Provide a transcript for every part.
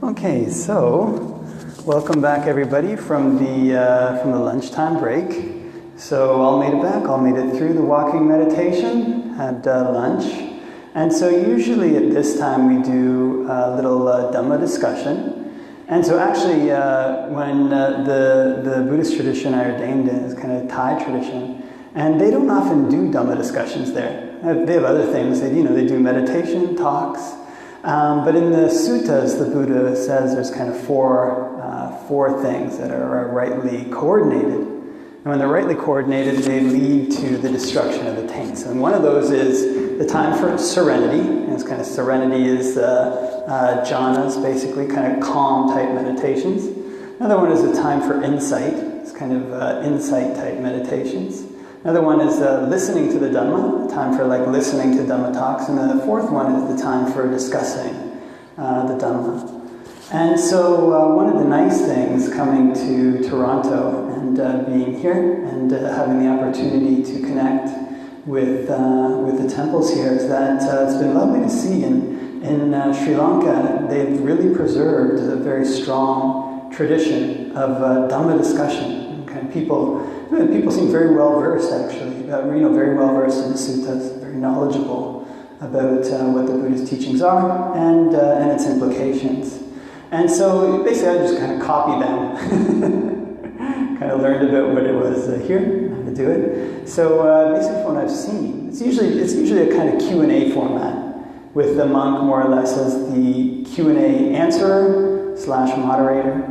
Okay, so welcome back everybody from the lunchtime break. So all made it back, all made it through the walking meditation, had lunch. And so usually at this time we do a little Dhamma discussion. And so actually when the Buddhist tradition I ordained in is kind of Thai tradition, and they don't often do Dhamma discussions there. They have other things, they do meditation, talks. But in the suttas, the Buddha says there's kind of four things that are rightly coordinated. And when they're rightly coordinated, they lead to the destruction of the taints. And one of those is the time for serenity. And it's kind of serenity is jhanas, basically, kind of calm type meditations. Another one is the time for insight. It's kind of insight type meditations. Another one is listening to the Dhamma, time for listening to Dhamma talks. And then the fourth one is the time for discussing the Dhamma. And so one of the nice things coming to Toronto and being here and having the opportunity to connect with the temples here is that it's been lovely to see in Sri Lanka. They've really preserved a very strong tradition of Dhamma discussion. And people seem very well versed, actually. Very well versed in the suttas, very knowledgeable about what the Buddhist teachings are and its implications. And so basically, I just kind of copied them, kind of learned about what it was here, how to do it. So basically, from what I've seen, it's usually a kind of Q&A format with the monk more or less as the Q&A answerer / moderator.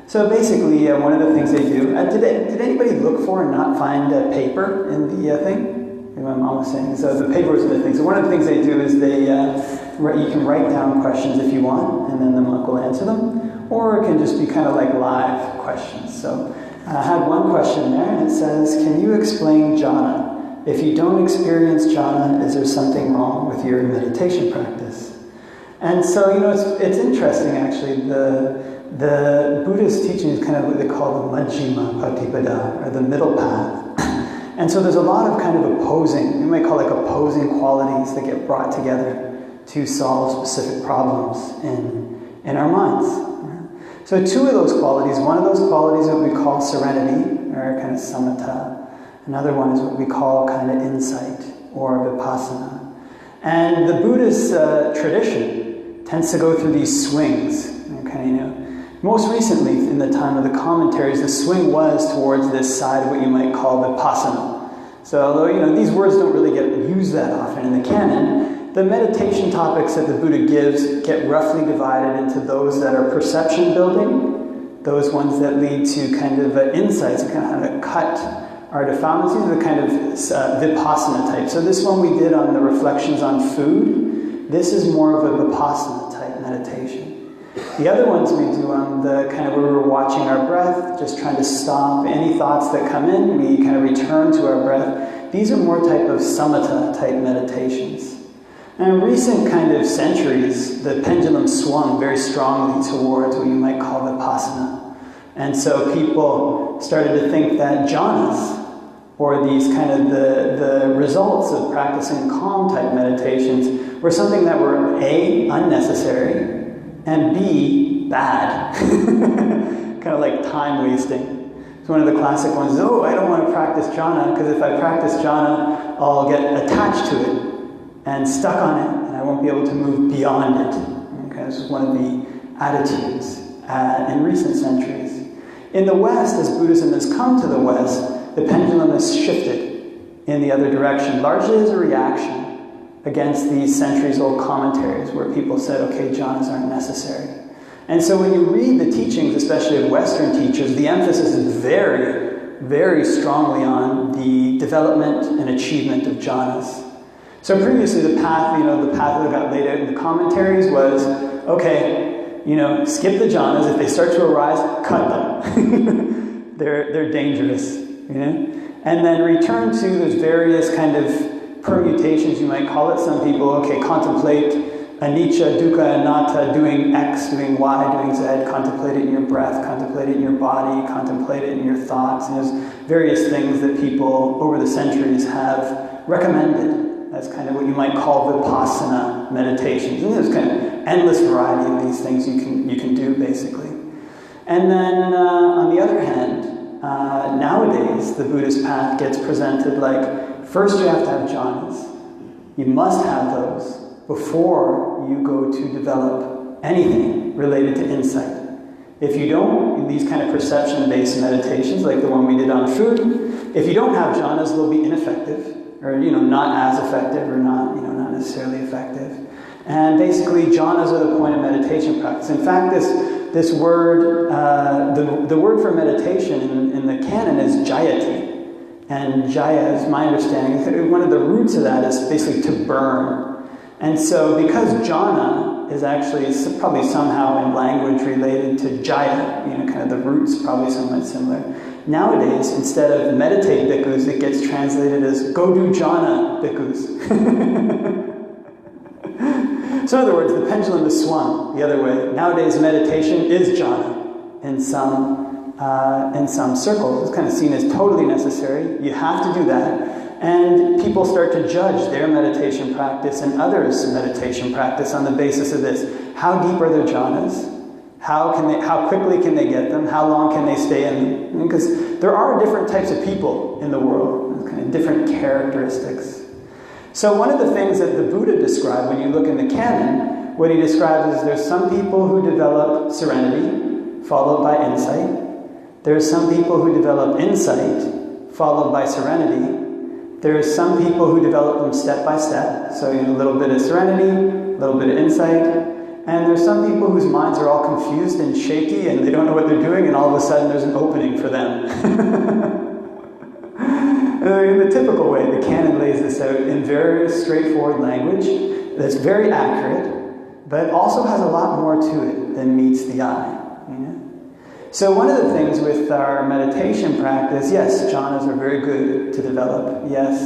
So basically, one of the things they do, did anybody look for and not find a paper in the thing? My mom was saying, so the paper was in the thing. So one of the things they do is you can write down questions if you want, and then the monk will answer them. Or it can just be kind of like live questions. So I had one question there, and it says, can you explain jhāna? If you don't experience jhāna, is there something wrong with your meditation practice? And so, it's interesting, actually. The Buddhist teaching is kind of what they call the Majjhima Patipada, or the middle path. And so there's a lot of kind of opposing, you might call opposing qualities that get brought together to solve specific problems in our minds. So two of those qualities, one of those qualities is what we call serenity, or kind of samatha. Another one is what we call kind of insight, or vipassana. And the Buddhist tradition tends to go through these swings, most recently, in the time of the commentaries, the swing was towards this side of what you might call vipassana. So although, these words don't really get used that often in the canon, the meditation topics that the Buddha gives get roughly divided into those that are perception building, those ones that lead to kind of insights, kind of cut our defilements. These are the kind of vipassana type. So this one we did on the reflections on food. This is more of a vipassana type meditation. The other ones we do on the kind of where we're watching our breath, just trying to stop any thoughts that come in, we kind of return to our breath. These are more type of samatha type meditations. And in recent kind of centuries, the pendulum swung very strongly towards what you might call vipassana. And so people started to think that jhanas, or these kind of the results of practicing calm type meditations, were something that were A, unnecessary, and B, bad. Kind of like time wasting. So one of the classic ones is, I don't want to practice jhana, because if I practice jhana, I'll get attached to it and stuck on it, and I won't be able to move beyond it. Okay, this is one of the attitudes in recent centuries. In the West, as Buddhism has come to the West, the pendulum has shifted in the other direction, largely as a reaction against these centuries-old commentaries where people said, okay, jhanas aren't necessary. And so when you read the teachings, especially of Western teachers, the emphasis is very, very strongly on the development and achievement of jhanas. So previously the path that got laid out in the commentaries was, okay, skip the jhanas. If they start to arise, cut them. They're dangerous, And then return to those various kind of permutations, you might call it. Some people, contemplate anicca, dukkha, anatta, doing X, doing Y, doing Z, contemplate it in your breath, contemplate it in your body, contemplate it in your thoughts. And there's various things that people over the centuries have recommended That's kind of what you might call Vipassana meditations. And there's kind of endless variety of these things you can do, basically. And then, on the other hand, nowadays, the Buddhist path gets presented like, first you have to have jhanas. You must have those before you go to develop anything related to insight. If you don't, in these kind of perception-based meditations, like the one we did on food, if you don't have jhanas, they'll be ineffective, or not as effective, or not necessarily effective. And basically, jhanas are the point of meditation practice. In fact, this word, the word for meditation in the canon is jayati. And jaya, is my understanding, one of the roots of that is basically to burn. And so because jhana is actually probably somehow in language related to jaya, kind of the roots probably somewhat similar. Nowadays, instead of meditate bhikkhus, it gets translated as go do jhana bhikkhus. So in other words, the pendulum is swung the other way. Nowadays, meditation is jhana in some circles. It's kind of seen as totally necessary. You have to do that. And people start to judge their meditation practice and others' meditation practice on the basis of this. How deep are their jhanas? How quickly can they get them? How long can they stay in them? Because there are different types of people in the world, kind of different characteristics. So one of the things that the Buddha described when you look in the canon, what he describes is there's some people who develop serenity, followed by insight. There's some people who develop insight, followed by serenity. There's some people who develop them step by step. So a little bit of serenity, a little bit of insight. And there's some people whose minds are all confused and shaky and they don't know what they're doing, and all of a sudden there's an opening for them. In the typical way, the canon lays this out in very straightforward language that's very accurate, but also has a lot more to it than meets the eye. So one of the things with our meditation practice, yes, jhanas are very good to develop. Yes,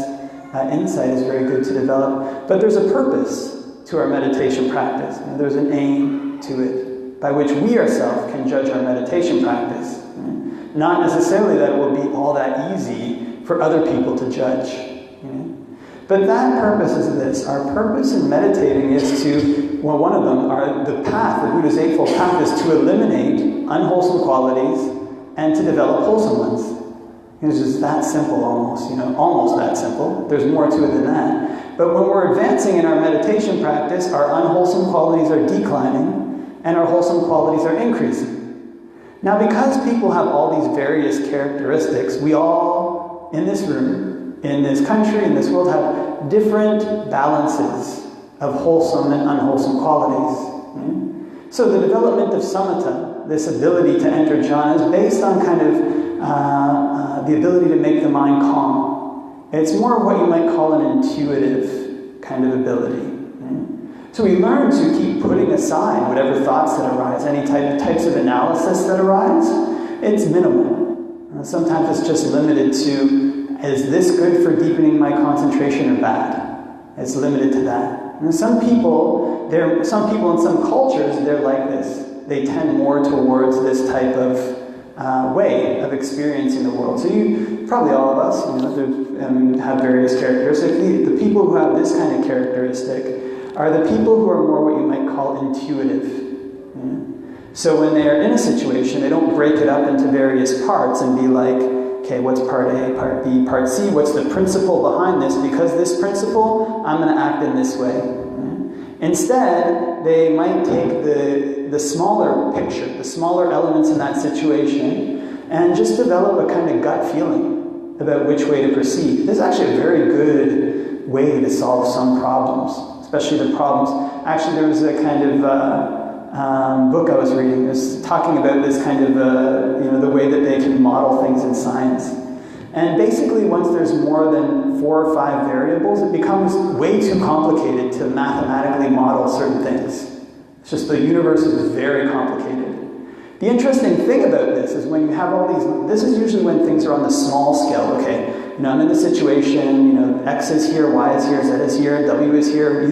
insight is very good to develop. But there's a purpose to our meditation practice. There's an aim to it by which we ourselves can judge our meditation practice. Not necessarily that it will be all that easy for other people to judge. But that purpose is this. Our purpose in meditating is to, one of them, the path, the Buddha's Eightfold Path, is to eliminate unwholesome qualities and to develop wholesome ones. It's just that simple almost, almost that simple. There's more to it than that. But when we're advancing in our meditation practice, our unwholesome qualities are declining and our wholesome qualities are increasing. Now, because people have all these various characteristics, we all, in this room, in this country, in this world, have different balances of wholesome and unwholesome qualities. So the development of samatha, this ability to enter jhana, is based on kind of the ability to make the mind calm. It's more of what you might call an intuitive kind of ability. So we learn to keep putting aside whatever thoughts that arise, any types of analysis that arise. It's minimal. Sometimes it's just limited to, is this good for deepening my concentration or bad? It's limited to that. And some people in some cultures, they're like this. They tend more towards this type of way of experiencing the world. So probably all of us, have various characteristics. The people who have this kind of characteristic are the people who are more what you might call intuitive. So when they are in a situation, they don't break it up into various parts and be like, okay, what's part A, part B, part C? What's the principle behind this? Because this principle, I'm going to act in this way. Instead, they might take the smaller picture, the smaller elements in that situation, and just develop a kind of gut feeling about which way to proceed. This is actually a very good way to solve some problems, especially the problems. Actually, there was a kind of book I was reading. It was talking about this kind of, the way that they can model things in science. And basically, once there's more than 4 or 5 variables, it becomes way too complicated to mathematically model certain things. It's just the universe is very complicated. The interesting thing about this is when you have all these, this is usually when things are on the small scale. Okay, I'm in this situation, X is here, Y is here, Z is here, W is here.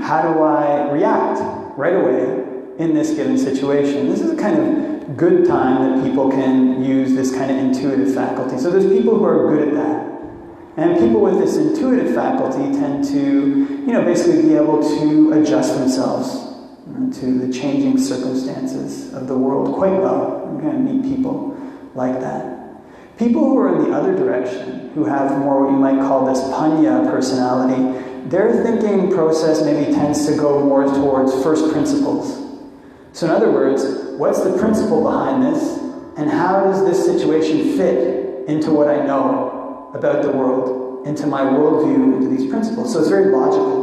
How do I react right away in this given situation? This is a kind of good time that people can use this kind of intuitive faculty. So there's people who are good at that. And people with this intuitive faculty tend to, basically be able to adjust themselves to the changing circumstances of the world quite well. You're going to meet people like that. People who are in the other direction, who have more what you might call this panya personality, their thinking process maybe tends to go more towards first principles. So in other words, what's the principle behind this, and how does this situation fit into what I know about the world, into my worldview, into these principles? So it's very logical.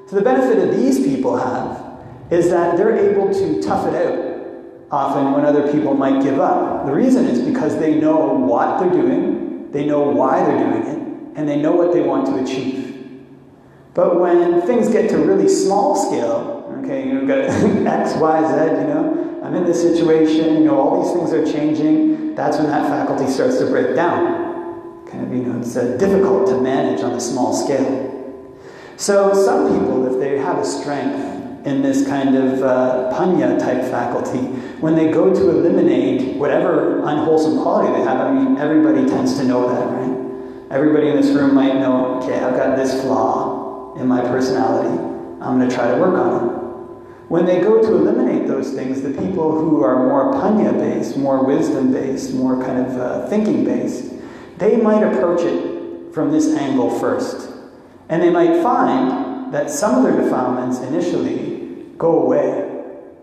So the benefit that these people have is that they're able to tough it out often when other people might give up. The reason is because they know what they're doing, they know why they're doing it, and they know what they want to achieve. But when things get to really small scale, okay, you've got X, Y, Z, I'm in this situation, all these things are changing, that's when that faculty starts to break down. It's difficult to manage on a small scale. So some people, if they have a strength in this kind of panya type faculty, when they go to eliminate whatever unwholesome quality they have, everybody tends to know that, right? Everybody in this room might know, okay, I've got this flaw in my personality, I'm going to try to work on it. When they go to eliminate those things, the people who are more panya-based, more wisdom-based, more kind of thinking-based, they might approach it from this angle first. And they might find that some of their defilements initially go away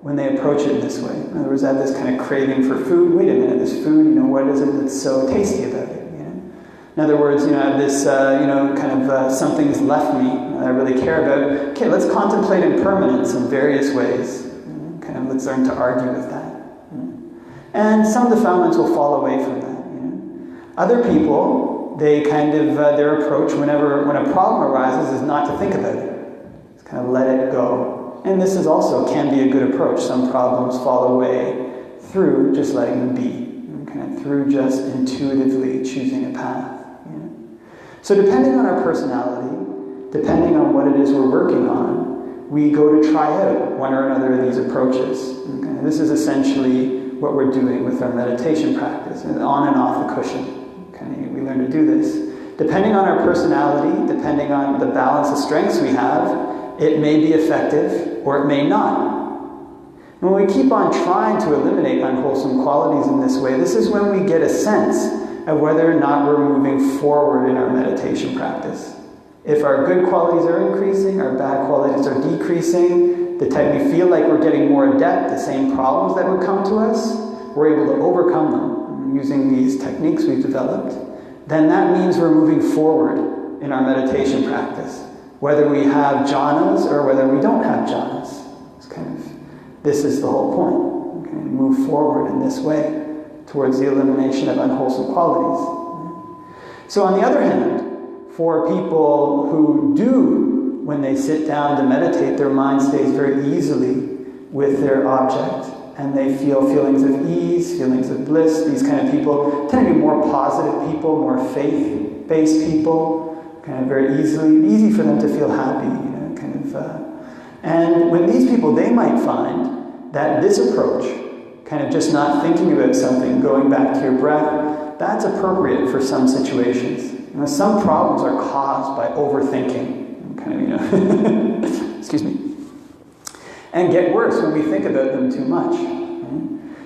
when they approach it this way. In other words, I have this kind of craving for food. Wait a minute, this food, what is it that's so tasty about it? In other words, I have this, something's left me that I really care about. Okay, let's contemplate impermanence in various ways. Let's learn to argue with that. And some defilements will fall away from that. Other people, they their approach when a problem arises is not to think about it. Just let it go. And this is also can be a good approach. Some problems fall away through just letting them be. Through just intuitively choosing a path. So depending on our personality, depending on what it is we're working on, we go to try out one or another of these approaches. Okay? This is essentially what we're doing with our meditation practice, on and off the cushion. Okay? We learn to do this. Depending on our personality, depending on the balance of strengths we have, it may be effective or it may not. When we keep on trying to eliminate unwholesome qualities in this way, this is when we get a sense of whether or not we're moving forward in our meditation practice. If our good qualities are increasing, our bad qualities are decreasing, the type we feel like we're getting more adept, the same problems that would come to us, we're able to overcome them using these techniques we've developed, then that means we're moving forward in our meditation practice, whether we have jhanas or whether we don't have jhanas. This is the whole point. Okay? Move forward in this way towards the elimination of unwholesome qualities. So on the other hand, for people who do, when they sit down to meditate, their mind stays very easily with their object, and they feel feelings of ease, feelings of bliss. These kind of people tend to be more positive people, more faith-based people, very easy for them to feel happy, and when these people, they might find that this approach, just not thinking about something, going back to your breath, that's appropriate for some situations. Some problems are caused by overthinking, excuse me, and get worse when we think about them too much.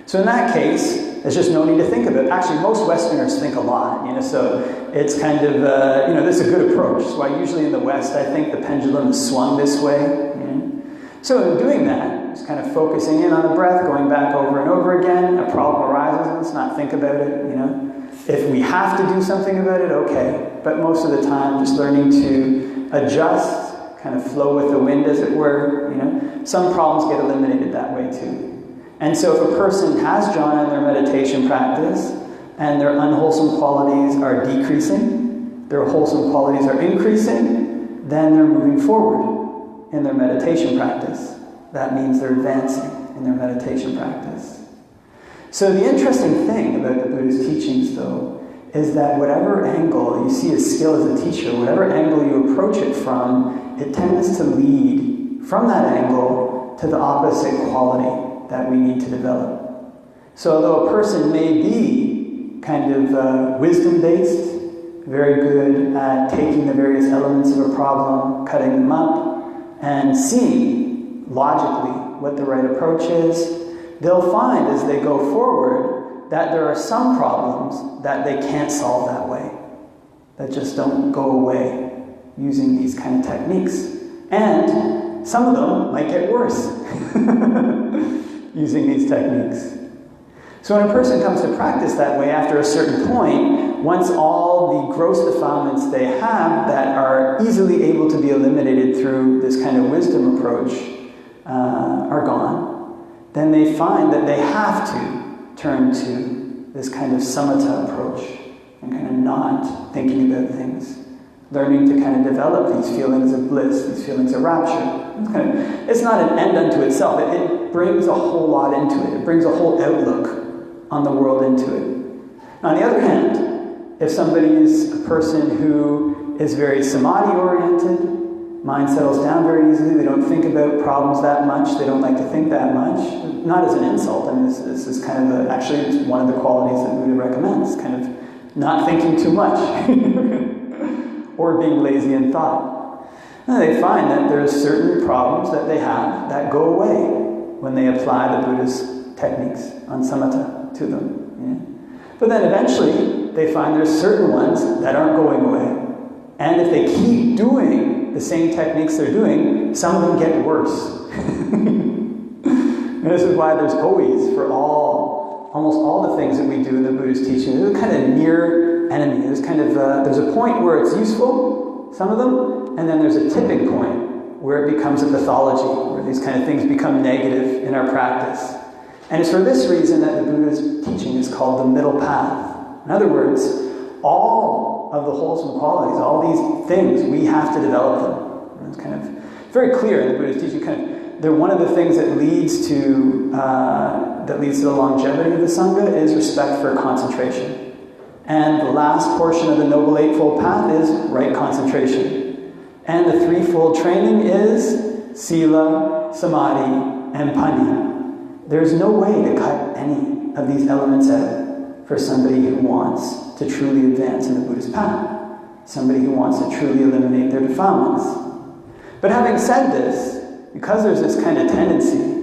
So in that case, there's just no need to think about it. Actually, most Westerners think a lot, so it's this is a good approach. So usually in the West, I think the pendulum is swung this way. So in doing that, just focusing in on the breath, going back over and over again, a problem arises, let's not think about it, If we have to do something about it, okay. But most of the time, just learning to adjust, flow with the wind, as it were, Some problems get eliminated that way too. And so if a person has jhana in their meditation practice, and their unwholesome qualities are decreasing, their wholesome qualities are increasing, then they're moving forward in their meditation practice. That means they're advancing in their meditation practice. So the interesting thing about the Buddha's teachings, though, is that whatever angle you see a skill as a teacher, whatever angle you approach it from, it tends to lead from that angle to the opposite quality that we need to develop. So although a person may be wisdom-based, very good at taking the various elements of a problem, cutting them up, and seeing logically what the right approach is, they'll find as they go forward that there are some problems that they can't solve that way, that just don't go away using these kind of techniques. And some of them might get worse using these techniques. So when a person comes to practice that way, after a certain point, once all the gross defilements they have that are easily able to be eliminated through this kind of wisdom approach are gone, then they find that they have to turn to this kind of samatha approach and kind of not thinking about things, learning to kind of develop these feelings of bliss, these feelings of rapture. It's not an end unto itself. It brings a whole lot into it. It brings a whole outlook on the world into it. Now, on the other hand, if somebody is a person who is very samadhi-oriented, mind settles down very easily, they don't think about problems that much, they don't like to think that much, not as an insult, I mean, this is kind of actually it's one of the qualities that Buddha recommends, kind of not thinking too much, or being lazy in thought. And they find that there's certain problems that they have that go away when they apply the Buddha's techniques on samatha to them. Yeah? But then eventually they find there's certain ones that aren't going away. And if they keep doing the same techniques they're doing, some of them get worse. And this is why there's always, for almost all the things that we do in the Buddhist teaching, there's a kind of near enemy. There's kind of there's a point where it's useful, some of them, and then there's a tipping point where it becomes a pathology, where these kind of things become negative in our practice. And it's for this reason that the Buddha's teaching is called the middle path. In other words, all of the wholesome qualities, all these things, we have to develop them. And it's kind of very clear in the Buddha's teaching. They're one of the things that leads to the longevity of the Sangha is respect for concentration. And the last portion of the Noble Eightfold Path is right concentration. And the threefold training is Sila, Samadhi, and Pani. There's no way to cut any of these elements out for somebody who wants to truly advance in the Buddhist path. Somebody who wants to truly eliminate their defilements. But having said this, because there's this kind of tendency,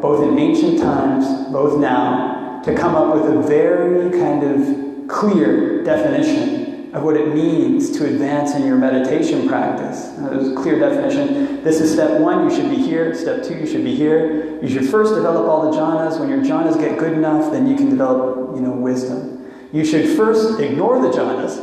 both in ancient times, both now, to come up with a very kind of clear definition of what it means to advance in your meditation practice. There's a clear definition. This is step 1, you should be here. Step 2, you should be here. You should first develop all the jhanas. When your jhanas get good enough, then you can develop, wisdom. You should first ignore the jhanas.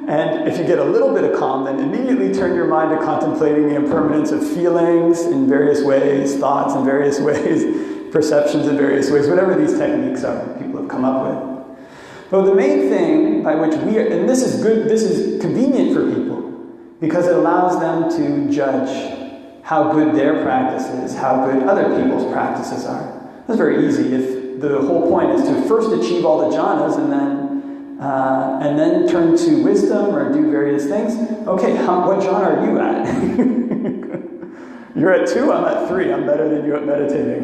And if you get a little bit of calm, then immediately turn your mind to contemplating the impermanence of feelings in various ways, thoughts in various ways, perceptions in various ways, whatever these techniques are people have come up with. But the main thing by which we are, and this is good, this is convenient for people, because it allows them to judge how good their practice is, how good other people's practices are. That's very easy. If the whole point is to first achieve all the jhanas and then turn to wisdom or do various things. Okay, what jhana are you at? You're at 2, I'm at 3. I'm better than you at meditating.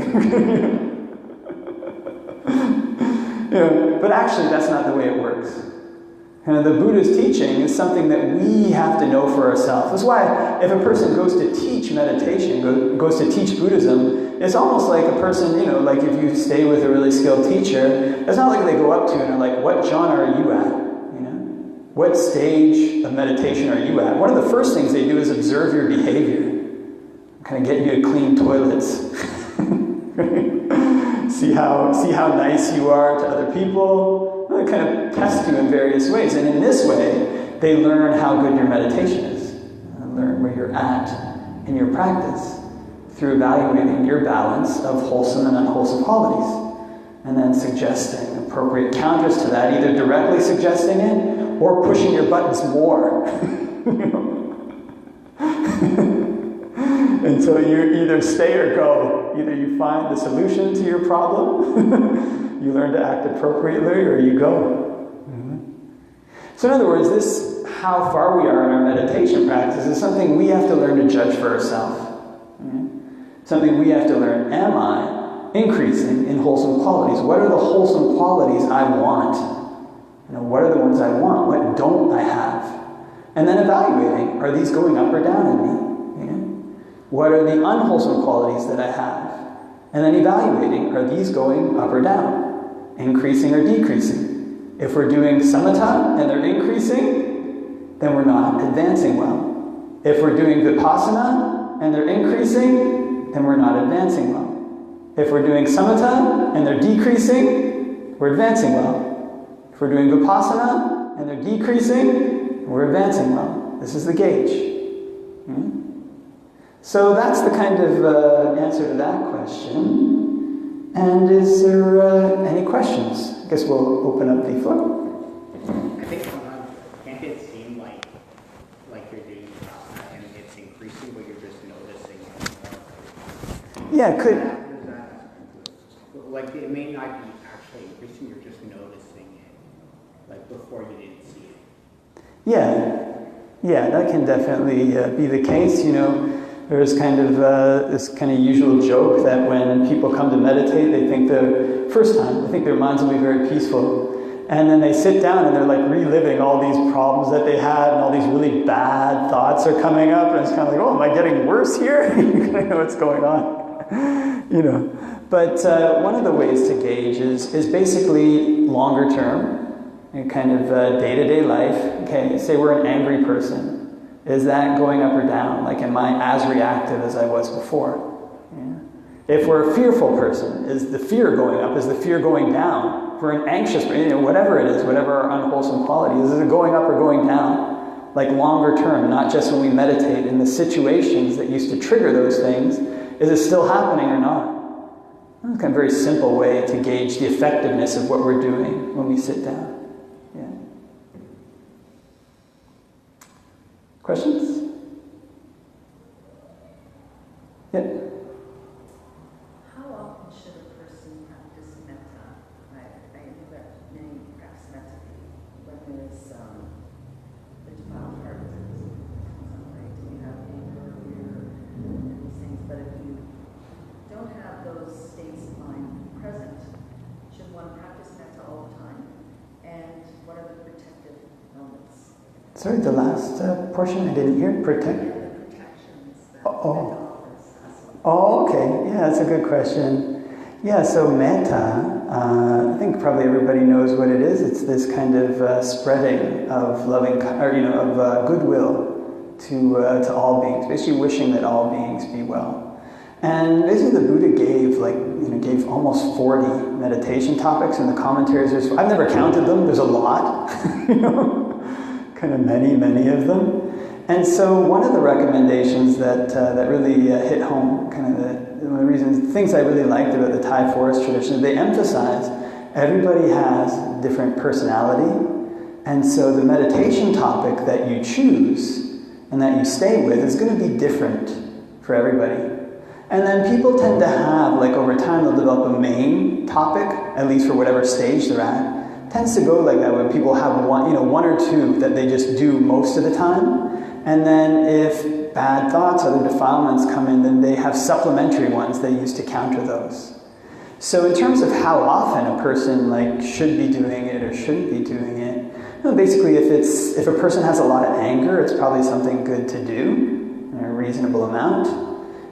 But actually, that's not the way it works. The Buddha's teaching is something that we have to know for ourselves. That's why if a person goes to teach meditation, goes to teach Buddhism, it's almost like a person, like if you stay with a really skilled teacher, it's not like they go up to you and are like, what jhana are you at? What stage of meditation are you at? One of the first things they do is observe your behavior. Kind of get you to clean toilets. see how nice you are to other people. They kind of test you in various ways. And in this way, they learn how good your meditation is. And learn where you're at in your practice through evaluating your balance of wholesome and unwholesome qualities. And then suggesting appropriate counters to that, either directly suggesting it or pushing your buttons more. And so you either stay or go. Either you find the solution to your problem, you learn to act appropriately, or you go. So in other words, this, how far we are in our meditation practice, is something we have to learn to judge for ourselves. Something we have to learn. Am I increasing in wholesome qualities? What are the wholesome qualities I want? What are the ones I want? What don't I have? And then evaluating, are these going up or down in me? What are the unwholesome qualities that I have? And then evaluating, are these going up or down? Increasing or decreasing? If we're doing samatha and they're increasing, then we're not advancing well. If we're doing vipassana and they're increasing, then we're not advancing well. If we're doing samatha and they're decreasing, we're advancing well. If we're doing vipassana and they're decreasing, we're advancing well. This is the gauge. So that's the kind of answer to that question. And is there any questions? I guess we'll open up the floor. I think sometimes can't it seem like you're doing vipassana and it's increasing, but you're just noticing it more? Yeah, it could. Like it may not be actually increasing, you're just noticing it, like before you didn't see it. Yeah, that can definitely be the case. There's kind of this kind of usual joke that when people come to meditate, they think their minds will be very peaceful. And then they sit down and they're like reliving all these problems that they had, and all these really bad thoughts are coming up, and it's kind of like, oh, am I getting worse here? You kind of know what's going on, But one of the ways to gauge is basically longer term, and kind of day-to-day life. Okay, say we're an angry person. Is that going up or down? Like, am I as reactive as I was before? If we're a fearful person, is the fear going up? Is the fear going down? If we're an anxious person, whatever it is, whatever our unwholesome quality is it going up or going down? Like longer term, not just when we meditate in the situations that used to trigger those things. Is it still happening or not? That's kind of a very simple way to gauge the effectiveness of what we're doing when we sit down. Questions? Yeah. How often should a person practice mettā? I know that many practice mettā when there's the defiled heart disease. Right? You have anger, fear, and these things. But if you don't have those states of mind present, should one practice mettā all the time? And what are the protective elements? Sorry, the last portion I didn't hear. Protect. Yeah, the protections. Oh, okay. Yeah, that's a good question. Yeah, so mettā, I think probably everybody knows what it is. It's this kind of spreading of loving, of goodwill to all beings. Basically, wishing that all beings be well. And basically, the Buddha gave almost 40 meditation topics in the commentaries. I've never counted them. There's a lot. Kind of many of them. And so one of the recommendations that really hit home, kind of one of the reasons, things I really liked about the Thai forest tradition, they emphasize everybody has different personality, and so the meditation topic that you choose and that you stay with is going to be different for everybody. And then people tend to have, over time, they'll develop a main topic, at least for whatever stage they're at. Tends to go like that when people have one or two that they just do most of the time. And then if bad thoughts, other defilements come in, then they have supplementary ones they use to counter those. So in terms of how often a person should be doing it or shouldn't be doing it, basically if a person has a lot of anger, it's probably something good to do in a reasonable amount.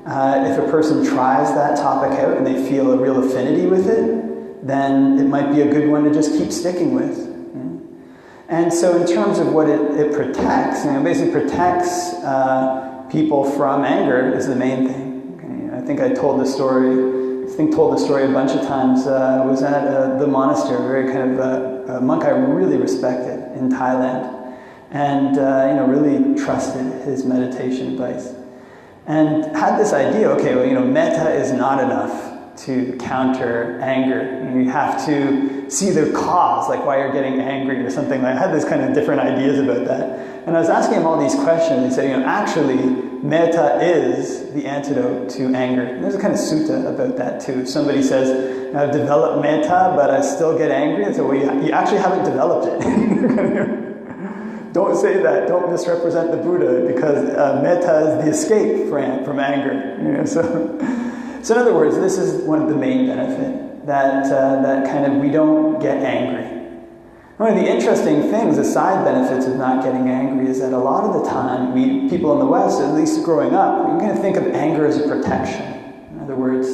If a person tries that topic out and they feel a real affinity with it, then it might be a good one to just keep sticking with. And so in terms of what it protects, basically protects people from anger is the main thing. Okay? I think I told the story a bunch of times. I was at the monastery, a very kind of a monk I really respected in Thailand, and really trusted his meditation advice. And had this idea, mettā is not enough to counter anger. You have to see the cause, why you're getting angry or something. I had this kind of different ideas about that. And I was asking him all these questions. He said, actually, mettā is the antidote to anger. And there's a kind of sutta about that too. If somebody says, I've developed mettā, but I still get angry, and so you actually haven't developed it. Don't say that. Don't misrepresent the Buddha, because mettā is the escape from anger. So in other words, this is one of the main benefits, that kind of we don't get angry. One of the interesting things, the side benefits of not getting angry, is that a lot of the time, people in the West, at least growing up, you're going to think of anger as a protection. In other words,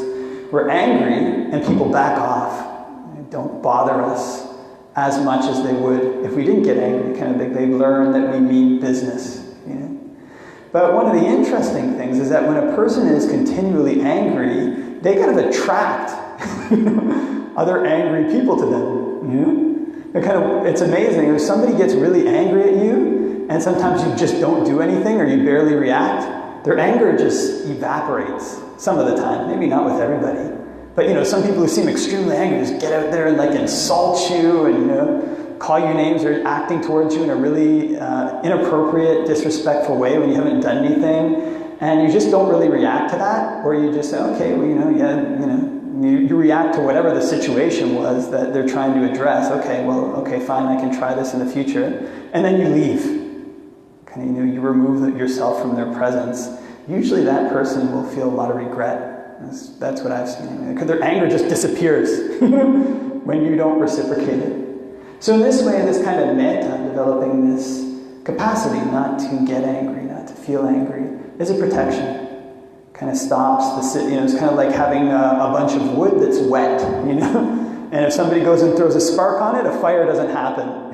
we're angry and people back off. They don't bother us as much as they would if we didn't get angry. Kind of they learn that we mean business. You know? But one of the interesting things is that when a person is continually angry, they kind of attract other angry people to them. You know? It's amazing. If somebody gets really angry at you, and sometimes you just don't do anything or you barely react, their anger just evaporates some of the time. Maybe not with everybody. But some people who seem extremely angry just get out there and insult you and call you names or acting towards you in a really inappropriate, disrespectful way when you haven't done anything, and you just don't really react to that, or you just say, okay, well, you react to whatever the situation was that they're trying to address. Okay, fine, I can try this in the future. And then you leave. You remove yourself from their presence. Usually that person will feel a lot of regret. That's what I've seen. Because their anger just disappears when you don't reciprocate it. So in this way, this kind of mettā, developing this capacity not to get angry, not to feel angry, is a protection. Kind of stops it's kind of like having a bunch of wood that's wet, and if somebody goes and throws a spark on it, a fire doesn't happen.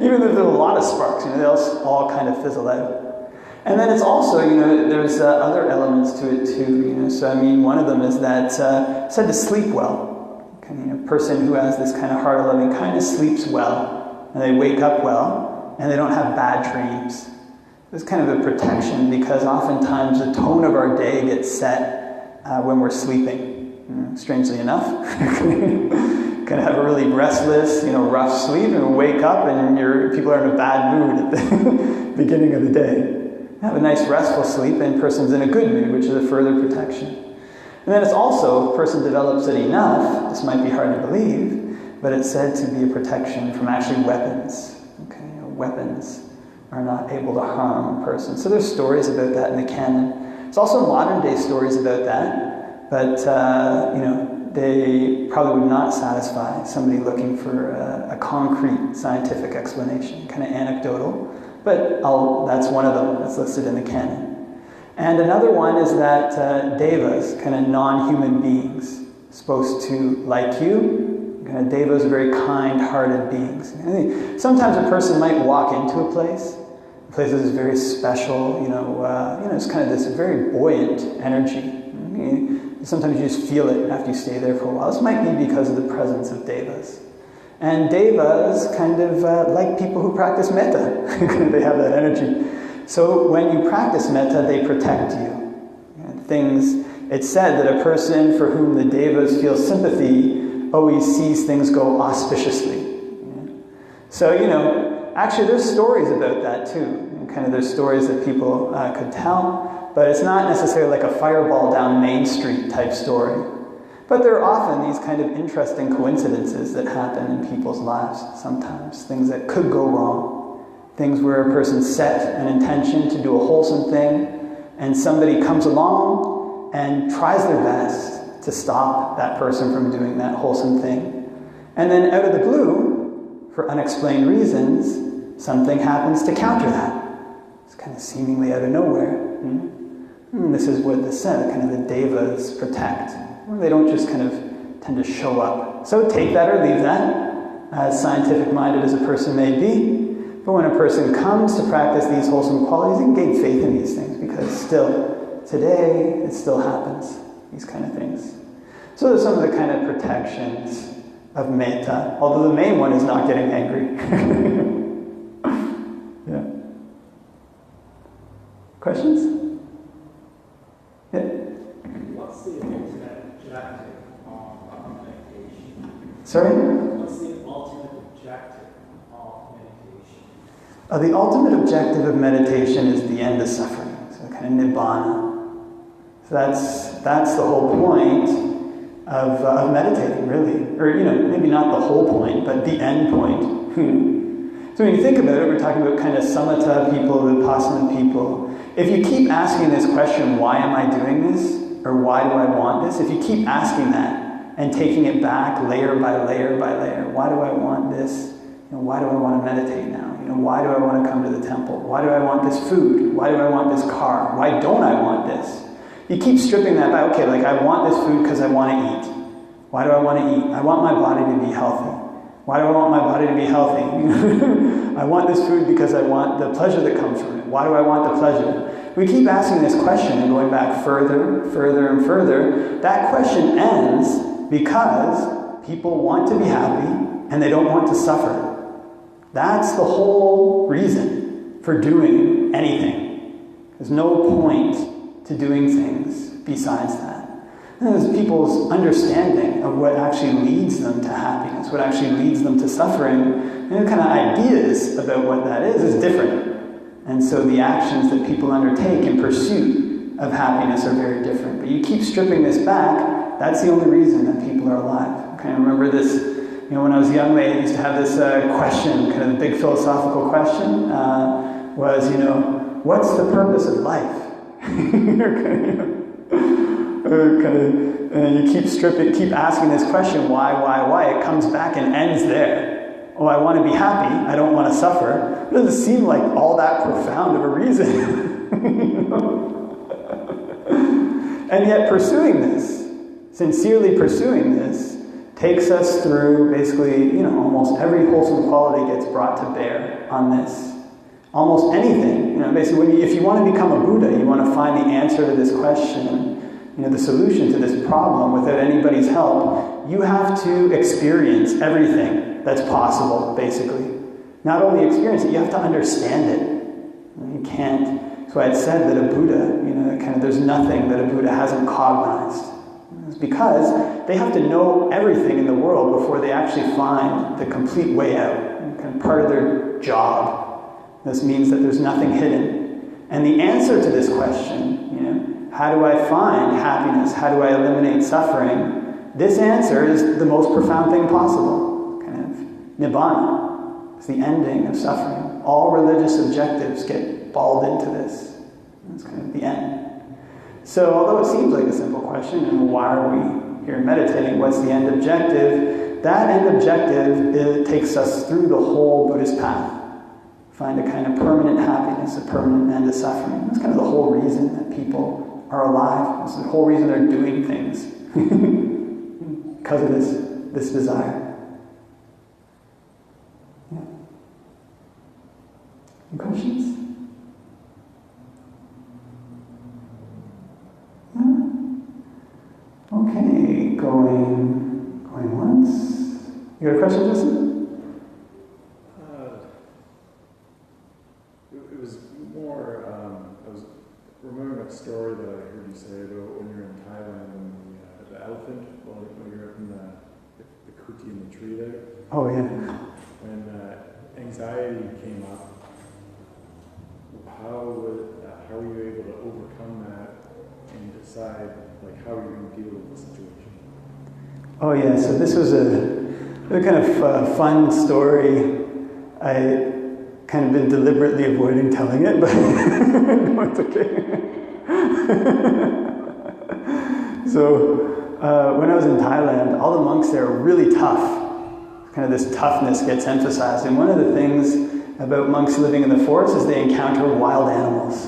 Even if there's a lot of sparks, they'll all kind of fizzle out. And then it's also, there's other elements to it too, so one of them is that said to sleep well. A person who has this kind of heart of loving kindness sleeps well, and they wake up well, and they don't have bad dreams. It's kind of a protection because oftentimes the tone of our day gets set when we're sleeping. Strangely enough, kind of have a really restless, rough sleep, and wake up and people are in a bad mood at the beginning of the day. Have a nice restful sleep and person's in a good mood, which is a further protection. And then it's also, if a person develops it enough, this might be hard to believe, but it's said to be a protection from actually weapons. Weapons are not able to harm a person. So there's stories about that in the canon. There's also modern day stories about that, but they probably would not satisfy somebody looking for a concrete scientific explanation, kind of anecdotal. But that's one of them that's listed in the canon. And another one is that devas, kind of non-human beings, supposed to like you. Devas are very kind-hearted beings. Sometimes a person might walk into a place. The place is very special. It's kind of this very buoyant energy. Sometimes you just feel it after you stay there for a while. This might be because of the presence of devas. And devas kind of like people who practice mettā. They have that energy. So when you practice mettā, they protect you. It's said that a person for whom the devas feel sympathy always sees things go auspiciously. So, actually there's stories about that too. There's stories that people could tell, but it's not necessarily like a fireball down Main Street type story. But there are often these kind of interesting coincidences that happen in people's lives sometimes, things that could go wrong, things where a person set an intention to do a wholesome thing, and somebody comes along and tries their best to stop that person from doing that wholesome thing. And then out of the blue, for unexplained reasons, something happens to counter that. It's kind of seemingly out of nowhere. This is what this said, kind of the devas protect. They don't just kind of tend to show up. So take that or leave that, as scientific-minded as a person may be. But when a person comes to practice these wholesome qualities, they can gain faith in these things, because still, today, it still happens, these kind of things. So there's some of the kind of protections of mettā, although the main one is not getting angry. Yeah. Questions? Yeah. What's the ultimate objective of meditation? Sorry? What's the ultimate objective of meditation? The ultimate objective of meditation is the end of suffering, so kind of nibbana. So that's the whole point of meditating, really. Or, maybe not the whole point, but the end point. So when you think about it, we're talking about kind of samatha people, vipassana people. If you keep asking this question, why am I doing this? Or why do I want this? If you keep asking that and taking it back layer by layer by layer, why do I want this? Why do I want to meditate now? Why do I want to come to the temple? Why do I want this food? Why do I want this car? Why don't I want this? You keep stripping that back. Okay, like I want this food because I want to eat. Why do I want to eat? I want my body to be healthy. Why do I want my body to be healthy? I want this food because I want the pleasure that comes from it. Why do I want the pleasure? We keep asking this question and going back further, further, and further. That question ends because people want to be happy and they don't want to suffer. That's the whole reason for doing anything. There's no point to doing things besides that. And there's people's understanding of what actually leads them to happiness, what actually leads them to suffering, and the kind of ideas about what that is different. And so the actions that people undertake in pursuit of happiness are very different. But you keep stripping this back, that's the only reason that people are alive. Okay, I remember this, when I was young, I used to have this question, kind of a big philosophical question, was, what's the purpose of life? And you keep asking this question, why? It comes back and ends there. Oh, I want to be happy, I don't want to suffer. It doesn't seem like all that profound of a reason. And yet pursuing this, sincerely pursuing this, takes us through basically, almost every wholesome quality gets brought to bear on this. Almost anything. Basically, if you want to become a Buddha, you want to find the answer to this question, the solution to this problem without anybody's help, you have to experience everything that's possible, basically. Not only experience it, you have to understand it. You can't. That's why it's said that a Buddha, there's nothing that a Buddha hasn't cognized. It's because they have to know everything in the world before they actually find the complete way out. Kind of part of their job. This means that there's nothing hidden. And the answer to this question, how do I find happiness? How do I eliminate suffering? This answer is the most profound thing possible. Kind of nibbana. It's the ending of suffering. All religious objectives get balled into this. It's kind of the end. So although it seems like a simple question, and why are we here meditating? What's the end objective? That end objective, it takes us through the whole Buddhist path. Find a kind of permanent happiness, a permanent end to suffering. That's kind of the whole reason that people are alive. It's the whole reason they're doing things. Because of this desire. Yeah. Any questions? Okay, going once. You got a question, Justin? It was more, I was remembering a story that I heard you say about when you were in Thailand and the elephant, when you were up in the kuti in the tree there. Oh, yeah. When anxiety came up, how were you able to overcome that and decide how you're going to deal with the situation? Oh yeah, so this was a kind of fun story. I kind of been deliberately avoiding telling it, but no, it's okay. So when I was in Thailand, all the monks there are really tough. Kind of this toughness gets emphasized. And one of the things about monks living in the forest is they encounter wild animals,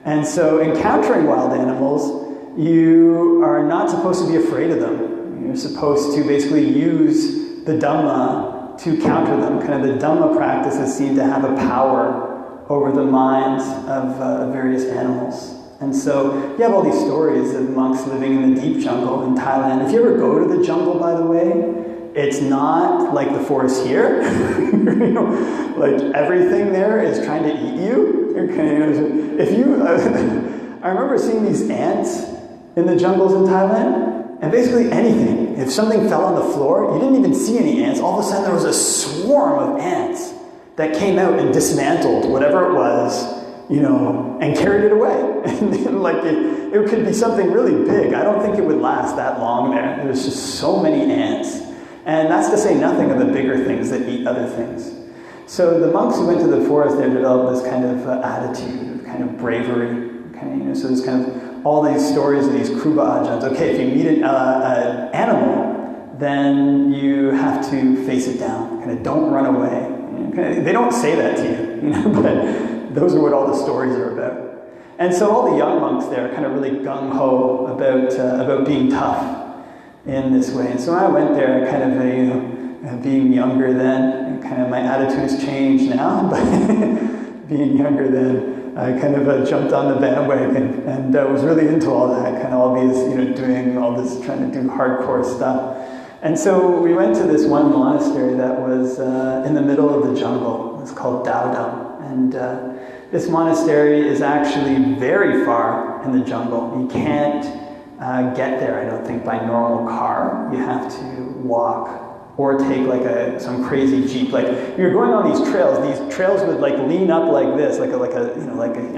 And so encountering wild animals, you are not supposed to be afraid of them. You're supposed to basically use the Dhamma to counter them. Kind of the Dhamma practice is seen to have a power over the minds of various animals. And so you have all these stories of monks living in the deep jungle in Thailand. If you ever go to the jungle, by the way, it's not like the forest here. Like everything there is trying to eat you. I remember seeing these ants in the jungles in Thailand, and basically anything. If something fell on the floor, you didn't even see any ants. All of a sudden there was a swarm of ants that came out and dismantled whatever it was, and carried it away. And it could be something really big. I don't think it would last that long there. There's just so many ants. And that's to say nothing of the bigger things that eat other things. So the monks who went to the forest there developed this kind of attitude of kind of bravery. So there's kind of all these stories of these Kruba Ajahns. Okay, if you meet an animal then you have to face it down. Kind of don't run away. They don't say that to you, but those are what all the stories are about. And so all the young monks there are kind of really gung-ho about being tough in this way. And so when I went there, kind of being younger then, kind of my attitude has changed now, but being younger then, I kind of jumped on the bandwagon and was really into all that, kind of all these, doing all this, trying to do hardcore stuff. And so we went to this one monastery that was in the middle of the jungle. It's called Dao. And this monastery is actually very far in the jungle. You can't get there, I don't think, by normal car. You have to walk or take like some crazy jeep. Like you're going on these trails would like lean up like this, like a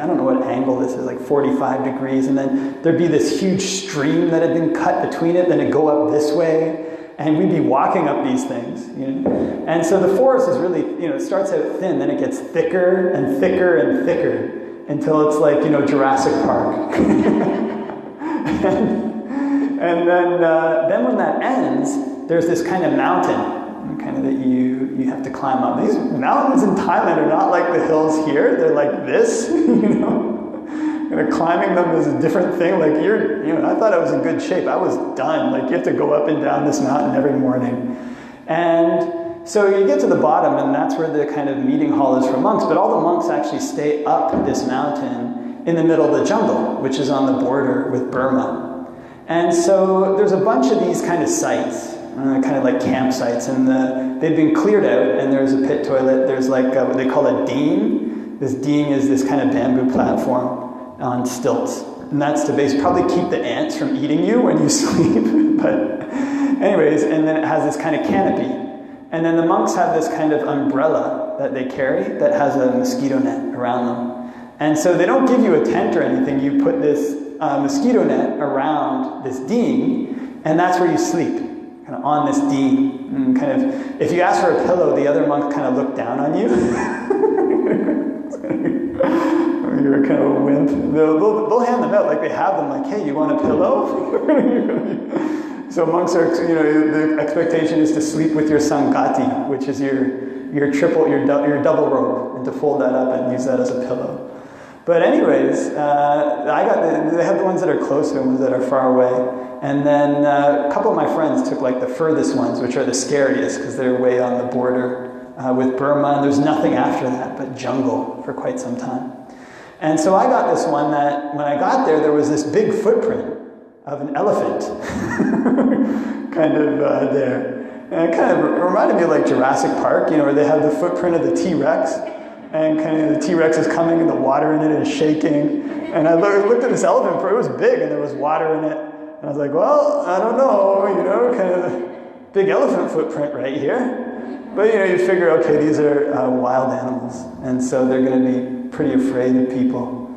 I don't know what angle this is, like 45 degrees, and then there'd be this huge stream that had been cut between it, then it'd go up this way. And we'd be walking up these things, And so the forest is really, it starts out thin, then it gets thicker and thicker and thicker until it's like, Jurassic Park. and then when that ends, there's this kind of mountain, kind of that you have to climb up. These mountains in Thailand are not like the hills here. They're like this, climbing them is a different thing. Like I thought I was in good shape. I was done. Like you have to go up and down this mountain every morning. And so you get to the bottom, and that's where the kind of meeting hall is for monks. But all the monks actually stay up this mountain in the middle of the jungle, which is on the border with Burma. And so there's a bunch of these kind of sites, kind of like campsites, and they've been cleared out, and there's a pit toilet. There's like what they call a ding. This ding is this kind of bamboo platform on stilts, and that's to probably keep the ants from eating you when you sleep. But anyways, and then it has this kind of canopy, and then the monks have this kind of umbrella that they carry that has a mosquito net around them. And so they don't give you a tent or anything. You put this mosquito net around this ding, and that's where you sleep, kind of on this ding. And kind of, if you ask for a pillow, the other monks kind of look down on you. You're kind of a wimp. They'll hand them out like they have them. Like, hey, you want a pillow? So monks are, the expectation is to sleep with your sangati, which is your double robe, and to fold that up and use that as a pillow. But anyways, they have the ones that are closer and ones that are far away. And then a couple of my friends took like the furthest ones, which are the scariest because they're way on the border with Burma, and there's nothing after that but jungle for quite some time. And so I got this one that when I got there was this big footprint of an elephant kind of there. And it kind of reminded me of like Jurassic Park, where they have the footprint of the T-Rex, and kind of the T-Rex is coming and the water in it is shaking. And I looked at this elephant, it was big and there was water in it. And I was like, well, I don't know, kind of big elephant footprint right here. But you figure, okay, these are wild animals, and so they're going to be pretty afraid of people.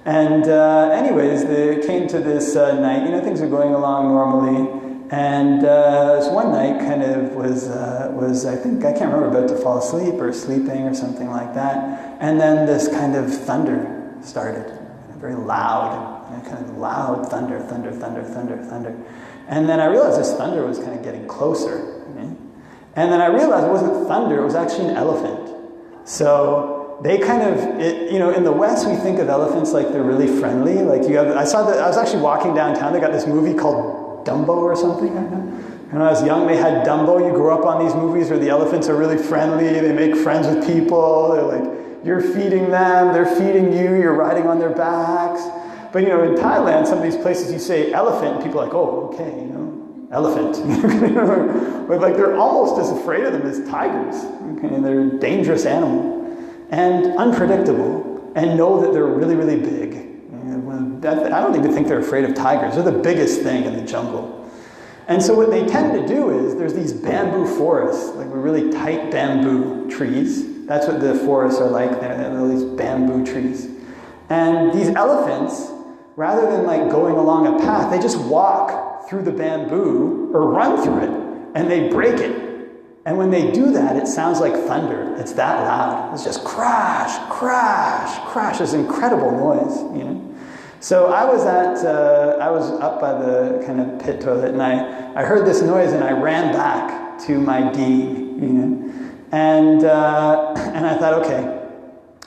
And anyways, they came to this night. Things are going along normally, and this one night kind of was I think, I can't remember, about to fall asleep or sleeping or something like that. And then this kind of thunder started, very loud, kind of loud thunder. And then I realized this thunder was kind of getting closer. And then I realized it wasn't thunder, it was actually an elephant. So they kind of, in the West we think of elephants like they're really friendly. Like I was actually walking downtown, they got this movie called Dumbo or something. When I was young, they had Dumbo. You grow up on these movies where the elephants are really friendly, they make friends with people, they're like, you're feeding them, they're feeding you, you're riding on their backs. But in Thailand, some of these places you say elephant, and people are like, oh, okay, elephant. But like they're almost as afraid of them as tigers. Okay? They're a dangerous animal and unpredictable, and know that they're really, really big. I don't even think they're afraid of tigers. They're the biggest thing in the jungle. And so what they tend to do is there's these bamboo forests, like really tight bamboo trees. That's what the forests are like there. They're these bamboo trees. And these elephants, rather than like going along a path, they just walk through the bamboo or run through it, and they break it. And when they do that, it sounds like thunder. It's that loud. It's just crash, crash, crash. This incredible noise, So I was up by the kind of pit toilet, and I heard this noise, and I ran back to my dean, and I thought, okay,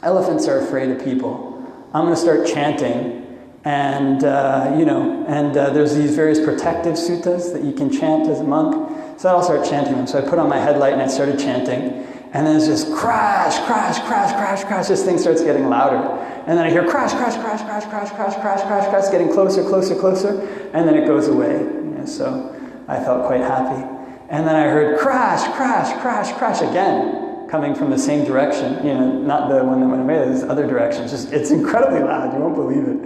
elephants are afraid of people. I'm going to start chanting, and there's these various protective suttas that you can chant as a monk. So I'll start chanting them. So I put on my headlight and I started chanting. And then it's just crash, crash, crash, crash, crash. This thing starts getting louder. And then I hear crash, crash, crash, crash, crash, crash, crash, crash, crash, getting closer, closer, closer. And then it goes away. So I felt quite happy. And then I heard crash, crash, crash, crash again, coming from the same direction. Not the one that went away, this other direction. It's incredibly loud. You won't believe it.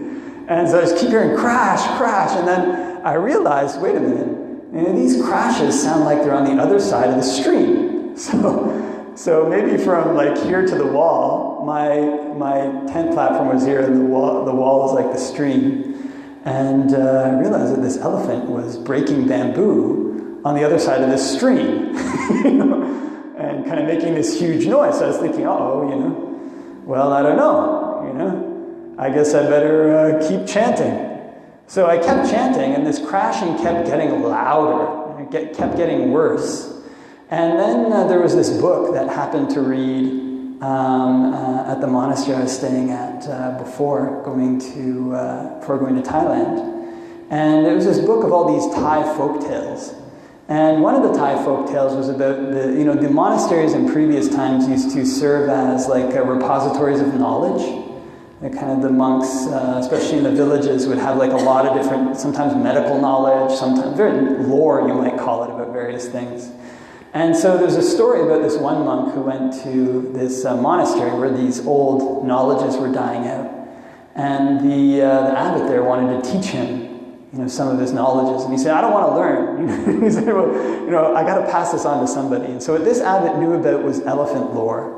And so I just keep hearing crash, crash. And then I realized, wait a minute. These crashes sound like they're on the other side of the stream. So maybe from like here to the wall, my tent platform was here, and the wall is like the stream. And I realized that this elephant was breaking bamboo on the other side of this stream, and kind of making this huge noise. So I was thinking, well, I don't know, I guess I better keep chanting. So I kept chanting, and this crashing kept getting louder. It kept getting worse. And then there was this book that I happened to read at the monastery I was staying at before going to Thailand. And it was this book of all these Thai folk tales. And one of the Thai folk tales was about the monasteries in previous times used to serve as like repositories of knowledge. Kind of the monks, especially in the villages, would have like a lot of different, sometimes medical knowledge, sometimes very lore, you might call it, about various things. And so there's a story about this one monk who went to this monastery where these old knowledges were dying out. And the abbot there wanted to teach him, some of his knowledges. And he said, I don't want to learn. He said, well, I got to pass this on to somebody. And so what this abbot knew about was elephant lore.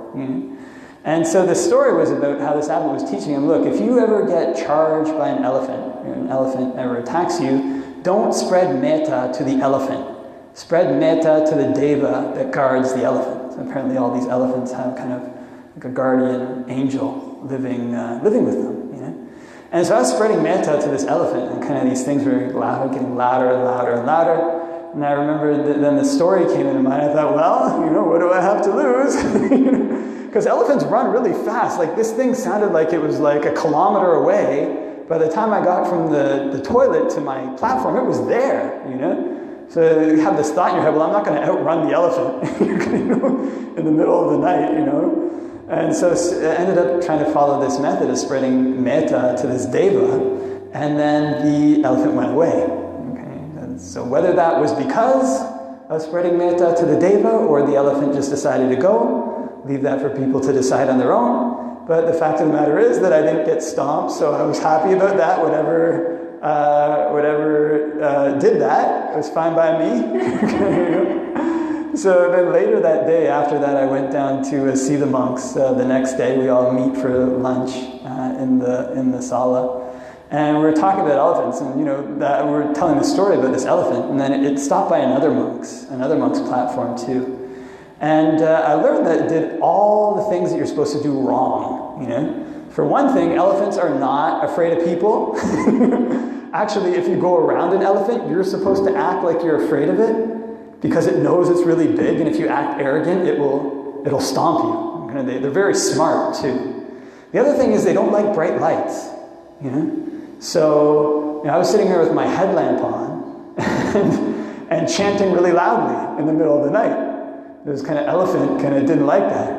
And so the story was about how this abbot was teaching him, look, if you ever get charged by an elephant ever attacks you, don't spread mettā to the elephant. Spread mettā to the deva that guards the elephant. So apparently all these elephants have kind of like a guardian angel living with them. And so I was spreading mettā to this elephant, and kind of these things were loud, getting louder and louder and louder. And I remember then the story came into mind. I thought, well, what do I have to lose? Because elephants run really fast. Like this thing sounded like it was like a kilometer away. By the time I got from the toilet to my platform, it was there, So you have this thought in your head, well, I'm not going to outrun the elephant in the middle of the night, And so I ended up trying to follow this method of spreading mettā to this deva, and then the elephant went away. Okay? So whether that was because of spreading mettā to the deva or the elephant just decided to go, leave that for people to decide on their own. But the fact of the matter is that I didn't get stomped, so I was happy about that. Whatever did that, it was fine by me. So then later that day, after that, I went down to see the monks. The next day, we all meet for lunch in the sala. And we were talking about elephants, and that we were telling the story about this elephant, and then it stopped by another monk's platform too. And I learned that it did all the things that you're supposed to do wrong, For one thing, elephants are not afraid of people. Actually, if you go around an elephant, you're supposed to act like you're afraid of it because it knows it's really big, and if you act arrogant, it'll stomp you. They're very smart too. The other thing is they don't like bright lights, So I was sitting there with my headlamp on and chanting really loudly in the middle of the night. This kind of elephant didn't like that.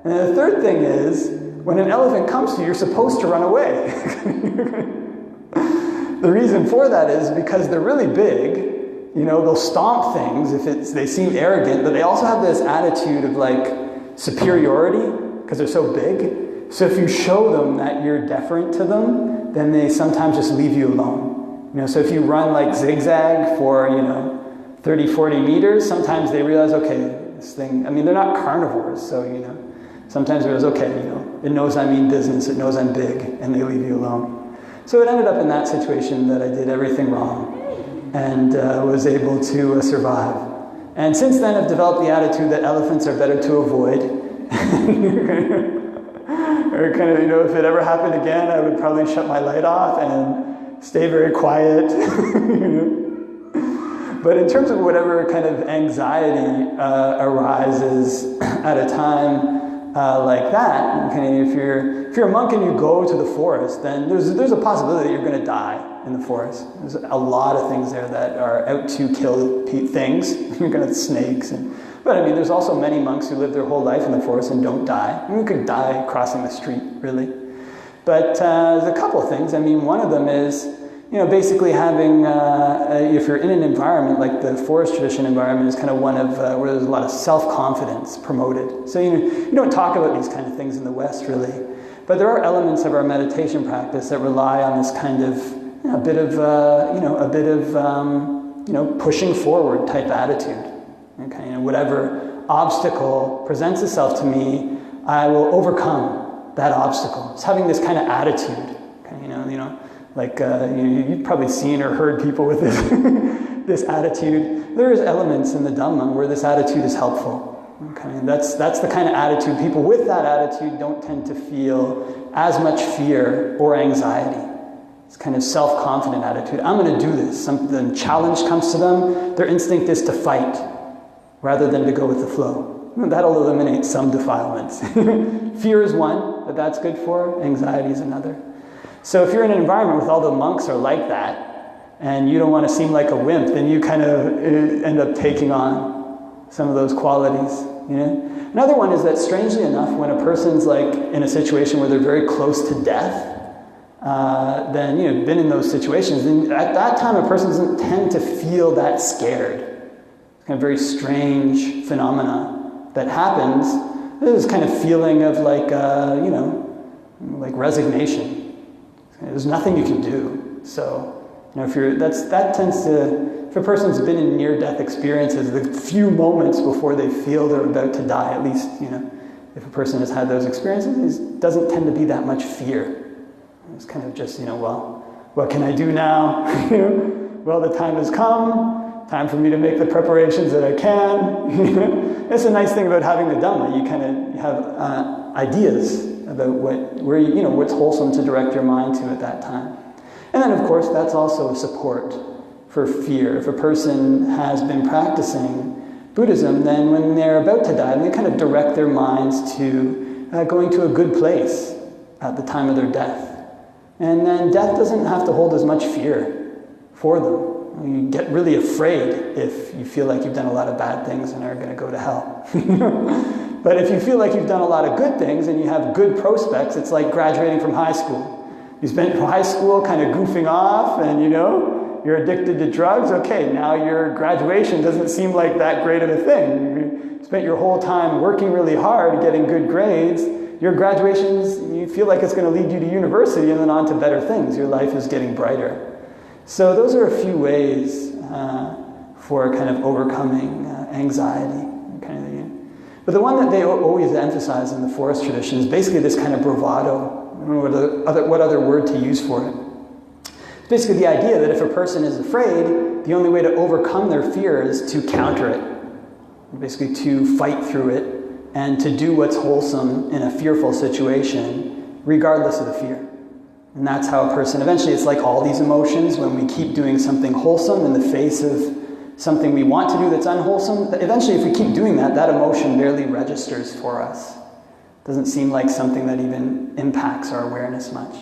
And then the third thing is, when an elephant comes to you, you're supposed to run away. The reason for that is because they're really big. They'll stomp things if they seem arrogant, but they also have this attitude of like superiority because they're so big. So if you show them that you're deferent to them, then they sometimes just leave you alone. So if you run like zigzag for 30, 40 meters, sometimes they realize, okay, this thing, they're not carnivores, so, sometimes it was, okay, it knows I mean business, it knows I'm big, and they leave you alone. So it ended up in that situation that I did everything wrong and was able to survive. And since then, I've developed the attitude that elephants are better to avoid. or kind of, if it ever happened again, I would probably shut my light off and stay very quiet. But in terms of whatever kind of anxiety arises at a time like that, okay, if you're a monk and you go to the forest, then there's a possibility that you're going to die in the forest. There's a lot of things there that are out to kill things. You're going to have snakes. But I mean, there's also many monks who live their whole life in the forest and don't die. I mean, we could die crossing the street, really. But there's a couple of things. I mean, one of them is, basically having, if you're in an environment like the forest tradition environment is kind of one of where there's a lot of self-confidence promoted. So you don't talk about these kind of things in the West, really. But there are elements of our meditation practice that rely on this kind of a bit of pushing forward type attitude. Okay, whatever obstacle presents itself to me, I will overcome that obstacle. It's having this kind of attitude. Okay, like you've probably seen or heard people with this this attitude. There's elements in the Dhamma where this attitude is helpful. Okay, and that's the kind of attitude. People with that attitude don't tend to feel as much fear or anxiety. It's kind of self-confident attitude. I'm going to do this. Something challenge comes to them. Their instinct is to fight rather than to go with the flow. That'll eliminate some defilements. Fear is one that that's good for. Anxiety is another. So if you're in an environment with all the monks are like that, and you don't want to seem like a wimp, then you kind of end up taking on some of those qualities. Another one is that, strangely enough, when a person's like in a situation where they're very close to death, then been in those situations, and at that time a person doesn't tend to feel that scared. It's kind of very strange phenomena that happens. There's this kind of feeling of like like resignation. There's nothing you can do. So if a person's been in near-death experiences, the few moments before they feel they're about to die, at least if a person has had those experiences, it doesn't tend to be that much fear. It's kind of just, well, what can I do now? Well, the time has come. Time for me to make the preparations that I can. It's a nice thing about having the Dhamma. You kind of have ideas about what's wholesome to direct your mind to at that time. And then, of course, that's also a support for fear. If a person has been practicing Buddhism, then when they're about to die, they kind of direct their minds to going to a good place at the time of their death. And then death doesn't have to hold as much fear for them. You get really afraid if you feel like you've done a lot of bad things and are going to go to hell. But if you feel like you've done a lot of good things and you have good prospects, it's like graduating from high school. You spent high school kind of goofing off and, you're addicted to drugs. Okay, now your graduation doesn't seem like that great of a thing. You spent your whole time working really hard, getting good grades. Your graduations, you feel like it's going to lead you to university and then on to better things. Your life is getting brighter. So those are a few ways for kind of overcoming anxiety. But the one that they always emphasize in the forest tradition is basically this kind of bravado. I don't know what other word to use for it. It's basically the idea that if a person is afraid, the only way to overcome their fear is to counter it. Basically to fight through it and to do what's wholesome in a fearful situation, regardless of the fear. And that's how a person, eventually it's like all these emotions, when we keep doing something wholesome in the face of something we want to do that's unwholesome, eventually if we keep doing that, that emotion barely registers for us. It doesn't seem like something that even impacts our awareness much.